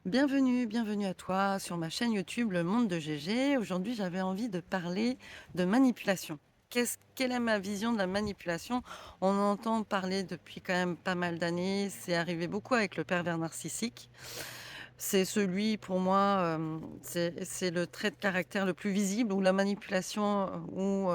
Bienvenue à toi sur ma chaîne YouTube Le Monde de GG. Aujourd'hui, j'avais envie de parler de manipulation. Quelle est ma vision de la manipulation? On en entend parler depuis quand même pas mal d'années. C'est arrivé beaucoup avec le pervers narcissique. C'est celui, pour moi, c'est le trait de caractère le plus visible où la manipulation, où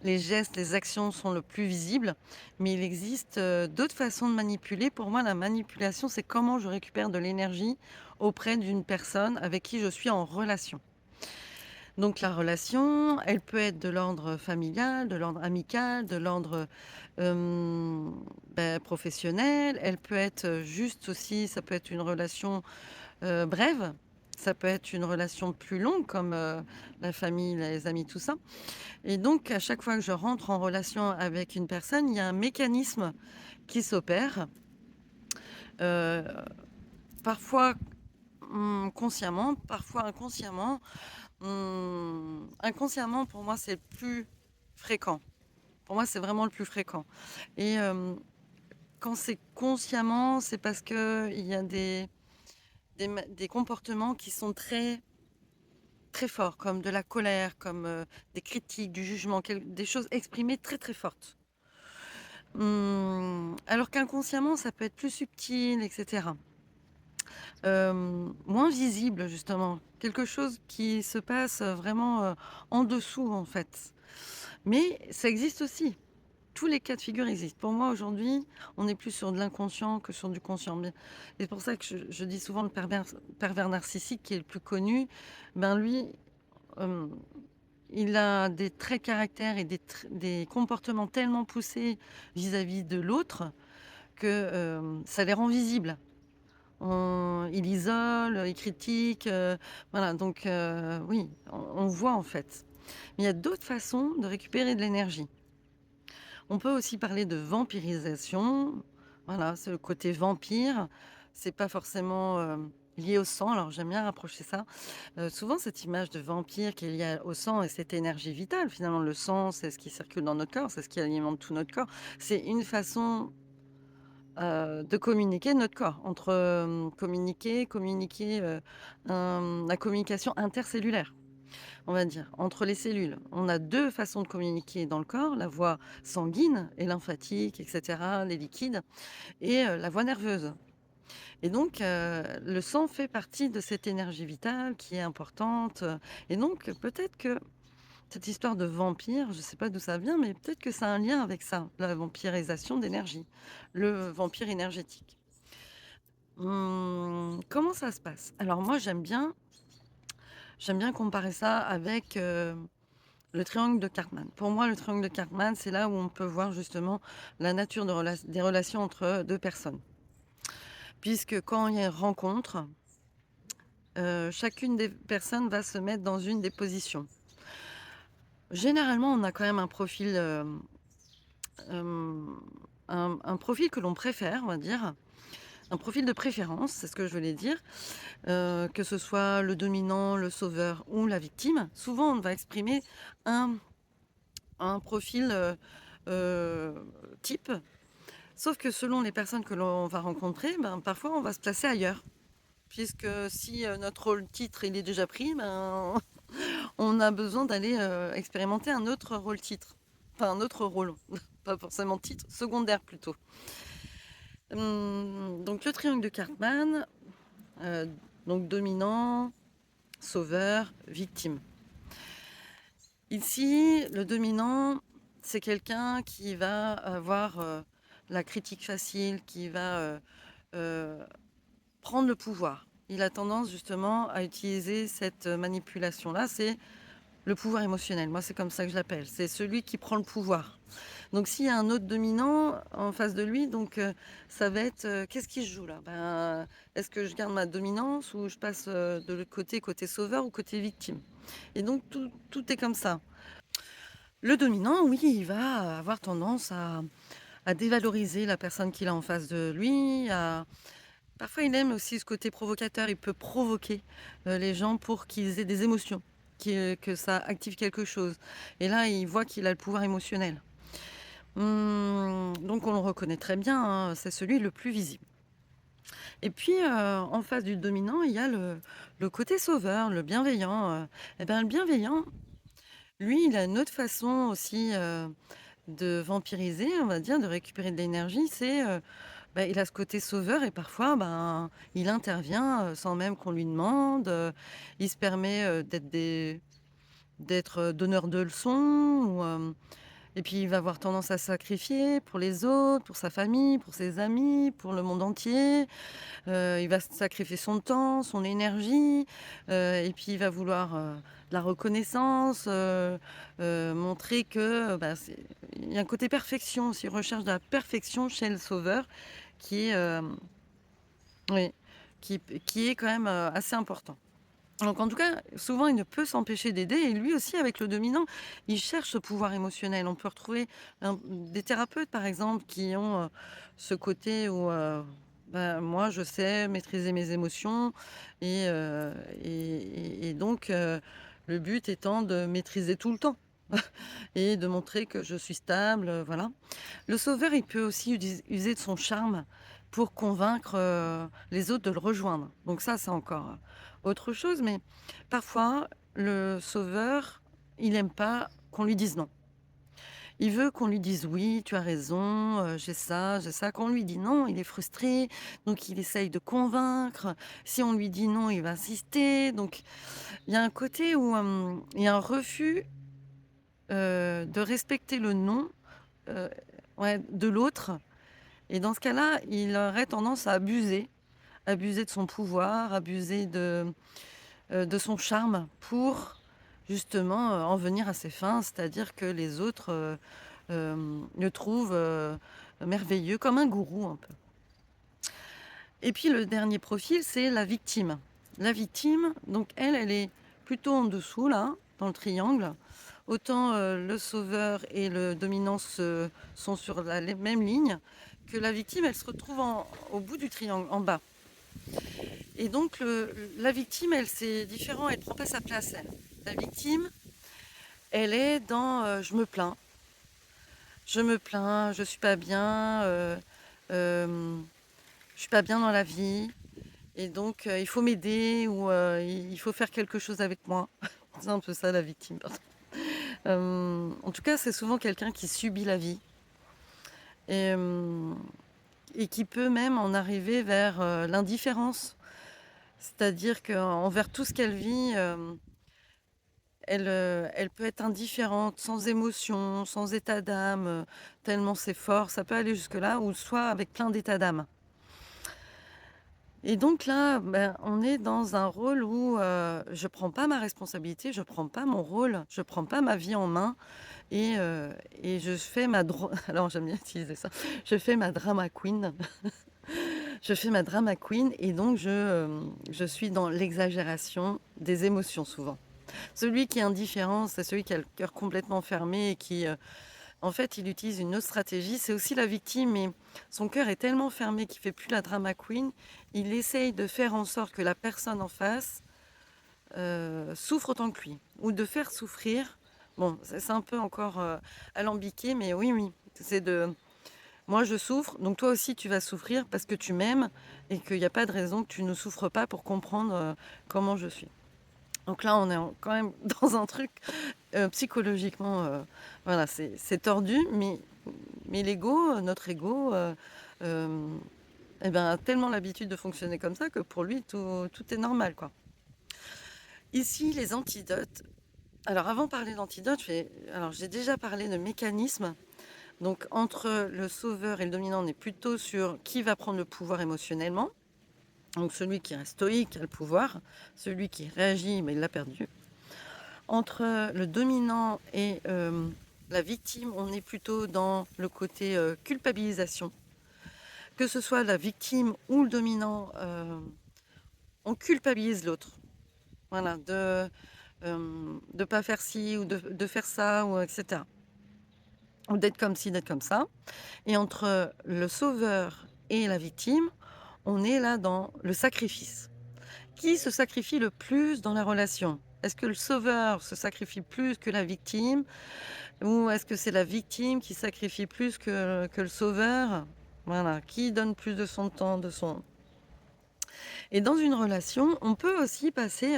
les gestes, les actions sont le plus visibles, mais il existe, d'autres façons de manipuler. Pour moi, la manipulation, c'est comment je récupère de l'énergie auprès d'une personne avec qui je suis en relation. Donc la relation, elle peut être de l'ordre familial, de l'ordre amical, de l'ordre, professionnel. Elle peut être, juste aussi, ça peut être une relation brève, ça peut être une relation plus longue comme, la famille, les amis, tout ça. Et donc, à chaque fois que je rentre en relation avec une personne, il y a un mécanisme qui s'opère, heu, parfois, consciemment, parfois inconsciemment. Inconsciemment, pour moi, c'est le plus fréquent. Pour moi, c'est vraiment le plus fréquent et quand c'est consciemment, c'est parce qu'il y a des comportements qui sont très, très forts, comme de la colère, comme, des critiques, du jugement, des choses exprimées très, très fortes. Alors qu'inconsciemment, ça peut être plus subtil et cetera. Moins visible justement, quelque chose qui se passe, vraiment, en dessous en fait. Mais ça existe aussi. Tous les cas de figure existent. Pour moi aujourd'hui, on est plus sur de l'inconscient que sur du conscient. Bien c'est pour ça que je dis souvent le pervers narcissique qui est le plus connu, ben lui, hem, il a des traits de caractère et des comportements tellement poussés vis-à-vis de l'autre que, ça les rend visibles. Il isole, il critique, voilà donc oui, on voit en fait. Mais il y a d'autres façons de récupérer de l'énergie. On peut aussi parler de vampirisation. Voilà, c'est le côté vampire. C'est pas forcément, lié au sang, alors j'aime bien rapprocher ça. Souvent cette image de vampire qui est liée au sang et cette énergie vitale, finalement le sang, c'est ce qui circule dans notre corps, c'est ce qui alimente tout notre corps. C'est une façon de communiquer notre corps, entre, communiquer, la communication intercellulaire, on va dire, entre les cellules. On a 2 façons de communiquer dans le corps, la voie sanguine et lymphatique et cetera, les liquides et la voie nerveuse et donc le sang fait partie de cette énergie vitale qui est importante, et donc peut-être que cette histoire de vampire, je ne sais pas d'où ça vient, mais peut-être que ça a un lien avec ça, la vampirisation d'énergie, le vampire énergétique. Comment ça se passe? Alors moi, j'aime bien comparer ça avec, le triangle de Cartman. Pour moi, le triangle de Cartman, c'est là où on peut voir justement la nature des relations entre 2 personnes. Puisque quand il y a une rencontre, chacune des personnes va se mettre dans une des positions. Généralement, on a quand même un profil, hem, un profil que l'on préfère, on va dire, un profil de préférence, c'est ce que je voulais dire, que ce soit le dominant, le sauveur ou la victime. Souvent, on va exprimer un profil, type, sauf que selon les personnes que l'on va rencontrer, ben, parfois on va se placer ailleurs. Puisque si, notre rôle titre, il est déjà pris, ben, on a besoin d'aller, expérimenter un autre rôle titre. Enfin un autre rôle, pas forcément titre, secondaire plutôt. Donc le triangle de Cartman, heu, donc dominant, sauveur, victime. Ici, le dominant, c'est quelqu'un qui va avoir, la critique facile, qui va, heu, prendre le pouvoir. Il a tendance justement à utiliser cette manipulation-là, c'est le pouvoir émotionnel. Moi, c'est comme ça que je l'appelle. C'est celui qui prend le pouvoir. Donc s'il y a un autre dominant en face de lui, donc ça va être, qu'est-ce qui se joue là? Ben, est-ce que je garde ma dominance ou je passe, de l'autre côté, côté sauveur ou côté victime? Et donc tout est comme ça. Le dominant, oui, il va avoir tendance à dévaloriser la personne qu'il a en face de lui, parfois il aime aussi ce côté provocateur, il peut provoquer, les gens pour qu'ils aient des émotions, que ça active quelque chose et là, il voit qu'il a le pouvoir émotionnel. Donc on le reconnaît très bien, hein, c'est celui le plus visible. Et puis, en face du dominant, il y a le côté sauveur, le bienveillant, et ben, le bienveillant, lui, il a une autre façon aussi, de vampiriser, on va dire, de récupérer de l'énergie. Bah, il a ce côté sauveur et parfois, ben, il intervient, sans même qu'on lui demande, il se permet, d'être donneur de leçons ou, et puis il va avoir tendance à sacrifier pour les autres, pour sa famille, pour ses amis, pour le monde entier. Il va sacrifier son temps, son énergie, et puis il va vouloir, de la reconnaissance, montrer que, bah, il y a un côté perfection aussi, recherche de la perfection chez le sauveur qui est, oui, qui est quand même, assez important. Donc en tout cas, souvent il ne peut s'empêcher d'aider et lui aussi avec le dominant, il cherche ce pouvoir émotionnel. On peut retrouver des thérapeutes par exemple qui ont, ce côté où, bah, moi je sais maîtriser mes émotions et donc le but étant de maîtriser tout le temps et de montrer que je suis stable, voilà. Le sauveur, il peut aussi user de son charme pour convaincre, les autres de le rejoindre. Donc ça, c'est encore, autre chose, mais parfois, le sauveur, il aime pas qu'on lui dise non. Il veut qu'on lui dise: «Oui, tu as raison, j'ai ça, j'ai ça». Quand on lui dit non, il est frustré, donc il essaye de convaincre. Si on lui dit non, il va insister. Donc il y a un côté où, il y a un refus, de respecter le non, heu, ouais, de l'autre. Et dans ce cas-là, il aurait tendance à abuser de son pouvoir, abuser de son charme pour justement, en venir à ses fins. C'est-à-dire que les autres, le trouvent, merveilleux, comme un gourou un peu. Et puis le dernier profil, c'est la victime. La victime, donc elle est plutôt en dessous là, dans le triangle. Autant, le sauveur et le dominant sont sur la les même ligne, que la victime, elle se retrouve au bout du triangle, en bas. Et donc la victime, elle, c'est différent, elle prend pas sa place, elle. La victime, elle est dans, je me plains, je suis pas bien, je suis pas bien dans la vie et donc il faut m'aider ou il faut faire quelque chose avec moi. C'est un peu ça la victime, pardon. En tout cas, c'est souvent quelqu'un qui subit la vie et et qui peut même en arriver vers, l'indifférence. C'est-à-dire qu'envers tout ce qu'elle vit, elle peut être indifférente, sans émotion, sans état d'âme, tellement c'est fort. Ça peut aller jusque-là ou soit avec plein d'états d'âme. Et donc là, ben, on est dans un rôle où, je prends pas ma responsabilité, je prends pas mon rôle, je prends pas ma vie en main et je fais alors j'aime bien utiliser ça, je fais ma drama queen. Je fais ma drama queen et donc je suis dans l'exagération des émotions souvent. Celui qui est indifférent, c'est celui qui a le cœur complètement fermé et qui, en fait, il utilise une autre stratégie. C'est aussi la victime, mais son cœur est tellement fermé qu'il fait plus la drama queen. Il essaye de faire en sorte que la personne en face, souffre autant que lui ou de faire souffrir. Bon, c'est un peu encore, alambiqué, mais oui, oui, c'est de moi je souffre, donc toi aussi tu vas souffrir parce que tu m'aimes et qu'il y a pas de raison que tu ne souffres pas pour comprendre, comment je suis. Donc là, on est quand même dans un truc psychologiquement, voilà, c'est tordu, mais l'ego, notre ego, euh, eh ben, a tellement l'habitude de fonctionner comme ça que pour lui, tout est normal, quoi. Ici, les antidotes. Alors, avant de parler d'antidotes, j'ai déjà parlé de mécanismes. Donc, entre le sauveur et le dominant, on est plutôt sur qui va prendre le pouvoir émotionnellement. Donc, celui qui reste stoïque qui a le pouvoir, celui qui réagit, mais il l'a perdu. Entre le dominant et la victime, on est plutôt dans le côté culpabilisation. Que ce soit la victime ou le dominant, on culpabilise l'autre. Voilà, de ne pas faire ci ou de faire ça, ou etc. Ou d'être comme ci, d'être comme ça. Et entre le sauveur et la victime, on est là dans le sacrifice. Qui se sacrifie le plus dans la relation? Est-ce que le sauveur se sacrifie plus que la victime? Ou est-ce que c'est la victime qui sacrifie plus que le sauveur? Voilà, qui donne plus de son temps, de son... Et dans une relation, on peut aussi passer,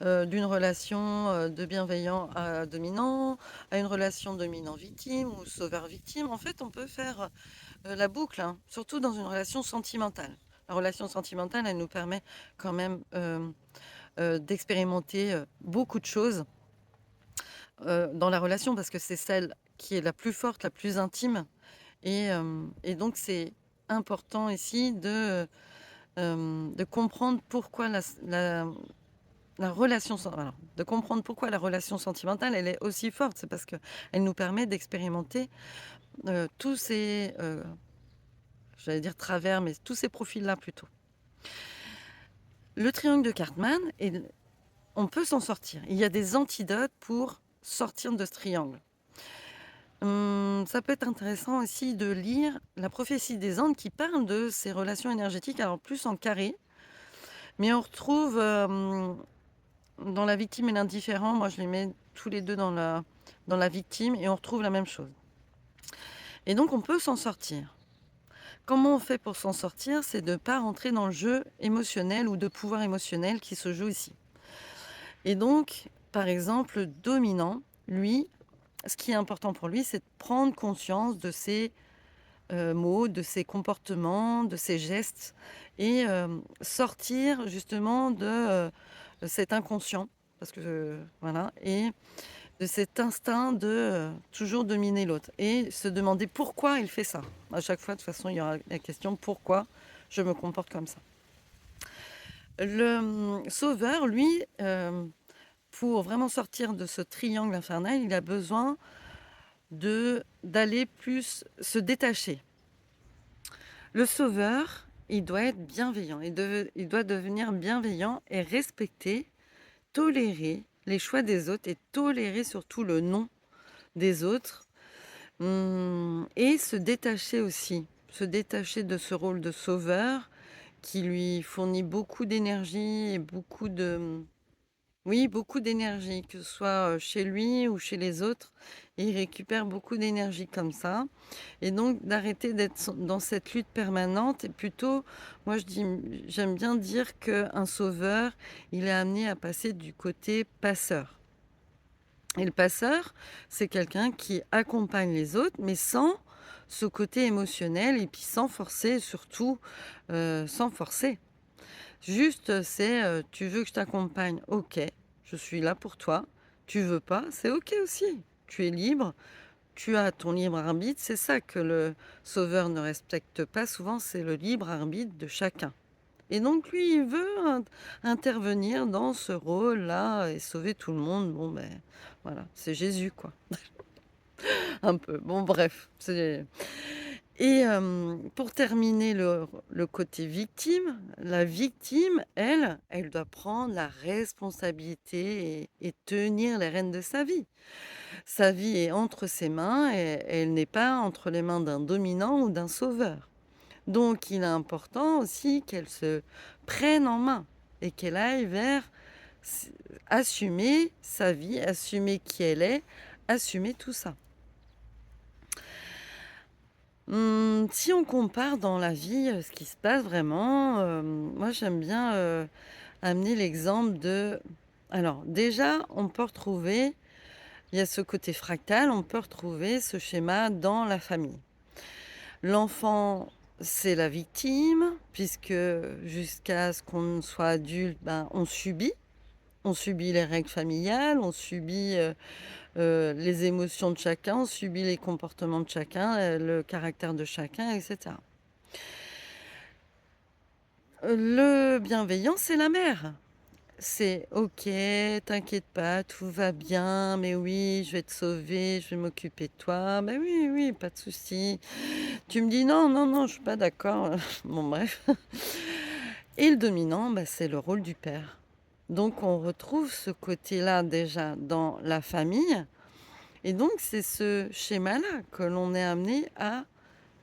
d'une relation, de bienveillant à dominant, à une relation dominant-victime ou sauveur-victime. En fait, on peut faire, la boucle, hein, surtout dans une relation sentimentale. La relation sentimentale, elle nous permet quand même, d'expérimenter, beaucoup de choses, dans la relation parce que c'est celle qui est la plus forte, la plus intime et donc c'est important ici de comprendre pourquoi la relation sen alors, de comprendre pourquoi la relation sentimentale, elle est aussi forte. C'est parce qu'elle nous permet d'expérimenter, tous ces, j'allais dire travers, mais tous ces profils-là plutôt. Le triangle de Cartman on peut s'en sortir. Il y a des antidotes pour sortir de ce triangle. Ça peut être intéressant aussi de lire la prophétie des Andes qui parle de ces relations énergétiques, alors plus en carré, mais on retrouve, dans la victime et l'indifférent, moi je les mets tous les 2 dans la victime et on retrouve la même chose. Et donc on peut s'en sortir. Comment on fait pour s'en sortir? C'est de ne pas rentrer dans le jeu émotionnel ou de pouvoir émotionnel qui se joue ici. Et donc, par exemple, le dominant, lui, ce qui est important pour lui, c'est de prendre conscience de ses, mots, de ses comportements, de ses gestes et sortir justement de, cet inconscient parce que, voilà et de cet instinct de, toujours dominer l'autre et se demander pourquoi il fait ça. À chaque fois, de toute façon, il y aura la question: «Pourquoi je me comporte comme ça?» Le, sauveur, lui, pour vraiment sortir de ce triangle infernal, il a besoin d'aller plus se détacher. Le sauveur, il doit être bienveillant, il doit devenir bienveillant et respecter, tolérer les choix des autres et tolérer surtout le non des autres, et se détacher aussi, se détacher de ce rôle de sauveur qui lui fournit beaucoup d'énergie et beaucoup de oui, beaucoup d'énergie, que ce soit, chez lui ou chez les autres. Il récupère beaucoup d'énergie comme ça et donc d'arrêter d'être dans cette lutte permanente et plutôt, moi j'aime bien dire qu'un sauveur, il est amené à passer du côté passeur et le passeur, c'est quelqu'un qui accompagne les autres, mais sans ce côté émotionnel et puis sans forcer surtout, sans forcer. Juste, c'est, «Tu veux que je t'accompagne? OK, je suis là pour toi. Tu veux pas? C'est OK aussi. Tu es libre, tu as ton libre arbitre». C'est ça que le sauveur ne respecte pas souvent, c'est le libre arbitre de chacun et donc lui, il veut intervenir dans ce rôle-là et sauver tout le monde. Bon, ben, voilà, c'est Jésus, quoi, un peu. Bon bref, c'est et pour terminer le côté victime, la victime, elle doit prendre la responsabilité et tenir les rênes de sa vie. Sa vie est entre ses mains et elle n'est pas entre les mains d'un dominant ou d'un sauveur. Donc il est important aussi qu'elle se prenne en main et qu'elle aille vers s assumer sa vie, assumer qui elle est, assumer tout ça. Si on compare dans la vie, ce qui se passe vraiment, moi j'aime bien, amener l'exemple de alors déjà, on peut retrouver il y a ce côté fractal, on peut retrouver ce schéma dans la famille. L'enfant, c'est la victime puisque jusqu'à ce qu'on soit adulte, ben, on subit. On subit les règles familiales, on subit, les émotions de chacun, on subit les comportements de chacun, le caractère de chacun et cetera. Le bienveillant, c'est la mère. C'est: «OK, t'inquiète pas, tout va bien, mais oui, je vais te sauver, je vais m'occuper de toi. Mais oui, oui, pas de souci. Tu me dis: "Non, non, non, je suis pas d'accord"». Bon bref et le dominant, bah, c'est le rôle du père. Donc on retrouve ce côté-là déjà dans la famille et donc c'est ce schéma-là que l'on est amené à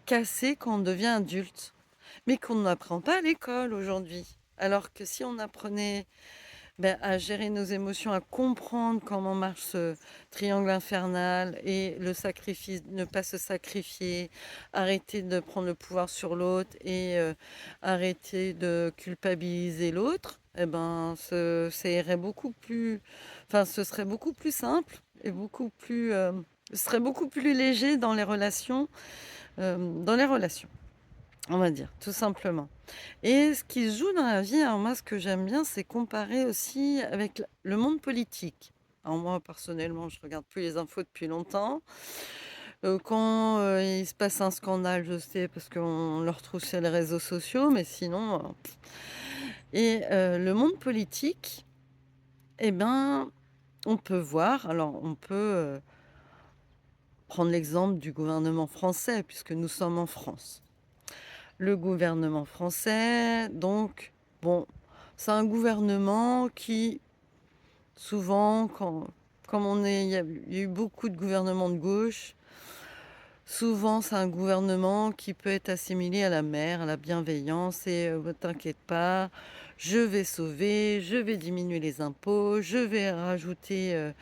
casser quand on devient adulte, mais qu'on n'apprend pas à l'école aujourd'hui. Alors que si on apprenait à gérer nos émotions, à comprendre comment marche ce triangle infernal et le sacrifice, ne pas se sacrifier, arrêter de prendre le pouvoir sur l'autre et arrêter de culpabiliser l'autre, ça irait beaucoup plus, enfin, ce serait beaucoup plus simple et beaucoup plus, ce serait beaucoup plus léger dans les relations, on va dire, tout simplement. Et ce qui se joue dans la vie, alors moi, ce que j'aime bien, c'est comparer aussi avec le monde politique. Alors moi, personnellement, je regarde plus les infos depuis longtemps. Quand il se passe un scandale, je sais, parce qu'on le retrouve sur les réseaux sociaux, mais sinon... le monde politique, eh ben, on peut voir, alors on peut prendre l'exemple du gouvernement français, puisque nous sommes en France. Le gouvernement français, donc, bon, c'est un gouvernement qui, souvent, comme il y a eu beaucoup de gouvernements de gauche, souvent c'est un gouvernement qui peut être assimilé à la mère, à la bienveillance, et ne t'inquiète pas, je vais sauver, je vais diminuer les impôts, je vais rajouter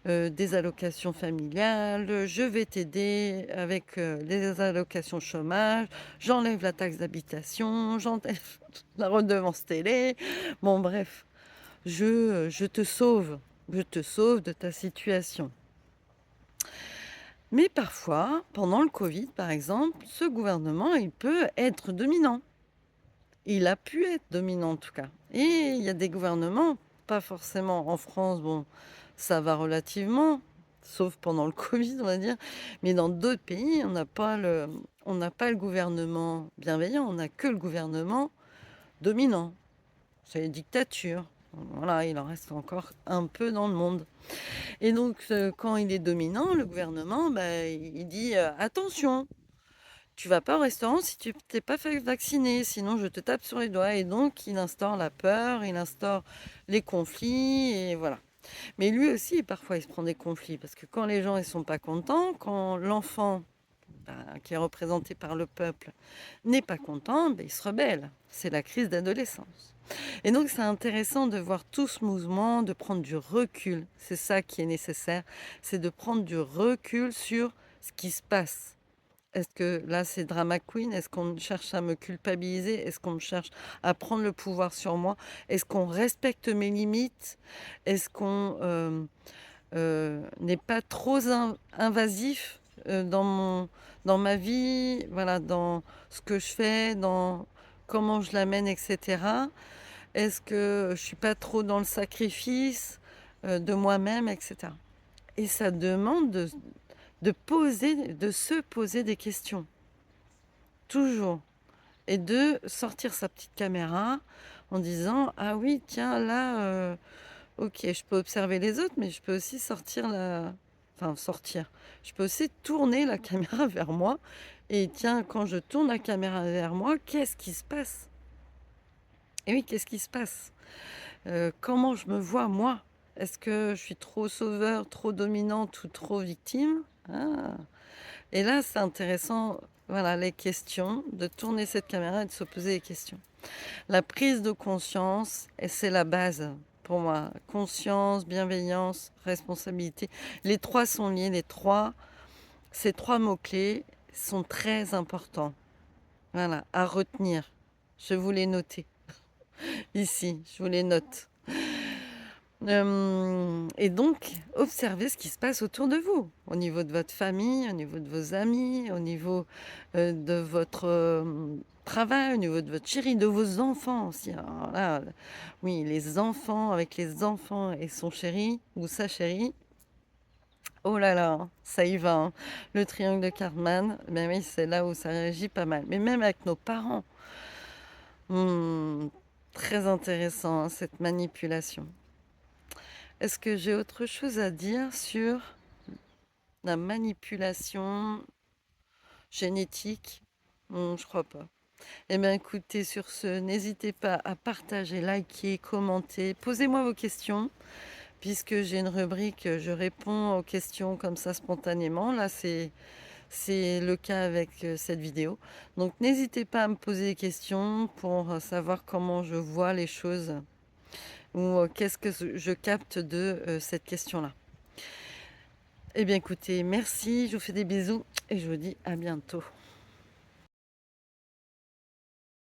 des allocations familiales, je vais t'aider avec les allocations chômage, j'enlève la taxe d'habitation, j'enlève la redevance télé. Bon, bref, je te sauve de ta situation. Mais parfois, pendant le Covid, par exemple, ce gouvernement, il peut être dominant. Il a pu être dominant en tout cas. Et il y a des gouvernements, pas forcément en France, bon, ça va relativement, sauf pendant le Covid, on va dire. Mais dans d'autres pays, on n'a pas le gouvernement bienveillant, on n'a que le gouvernement dominant. C'est les dictatures. Voilà, il en reste encore un peu dans le monde. Et donc, quand il est dominant, le gouvernement, il dit attention, tu vas pas au restaurant si tu t'es pas fait vacciner, sinon je te tape sur les doigts. Et donc, il instaure la peur, il instaure les conflits, et voilà. Mais lui aussi, parfois, il se prend des conflits, parce que quand les gens ils sont pas contents, quand l'enfant qui est représenté par le peuple n'est pas content, il se rebelle. C'est la crise d'adolescence. Et donc, c'est intéressant de voir tout ce mouvement, de prendre du recul. C'est ça qui est nécessaire, c'est de prendre du recul sur ce qui se passe. Est-ce que là, c'est drama queen? Est-ce qu'on cherche à me culpabiliser? Est-ce qu'on me cherche à prendre le pouvoir sur moi? Est-ce qu'on respecte mes limites? Est-ce qu'on n'est pas trop invasif dans ma vie, voilà, dans ce que je fais, dans comment je l'amène, etc. Est-ce que je suis pas trop dans le sacrifice de moi-même, etc. Et ça demande de se poser des questions, toujours. Et de sortir sa petite caméra en disant, ah oui, tiens, là, ok, je peux observer les autres, mais je peux aussi sortir. Je peux aussi tourner la caméra vers moi. Et tiens, quand je tourne la caméra vers moi, qu'est-ce qui se passe? Et oui, qu'est-ce qui se passe? Comment je me vois, moi? Est-ce que je suis trop sauveur, trop dominante ou trop victime? Ah. Et là, c'est intéressant, voilà, les questions, de tourner cette caméra et de se poser des questions. La prise de conscience, et c'est la base pour moi. Conscience, bienveillance, responsabilité. Les trois sont liés, ces trois mots-clés sont très importants. Voilà, à retenir. Je vous les noter ici, je vous les note. Et donc, observez ce qui se passe autour de vous, au niveau de votre famille, au niveau de vos amis, au niveau de votre travail, au niveau de votre chéri, de vos enfants aussi. Alors là, oui, les enfants, avec les enfants et son chéri ou sa chérie, oh là là, ça y va, hein. Le triangle de Cartman, ben oui, c'est là où ça réagit pas mal. Mais même avec nos parents, hmm, très intéressant, hein, cette manipulation. Est-ce que j'ai autre chose à dire sur la manipulation génétique? Je crois pas. Eh bien, écoutez, sur ce, n'hésitez pas à partager, liker, commenter. Posez-moi vos questions, puisque j'ai une rubrique, je réponds aux questions comme ça spontanément. Là, c'est le cas avec cette vidéo. Donc, n'hésitez pas à me poser des questions pour savoir comment je vois les choses ou qu'est-ce que je capte de, cette question-là? Eh bien écoutez, merci, je vous fais des bisous et je vous dis à bientôt.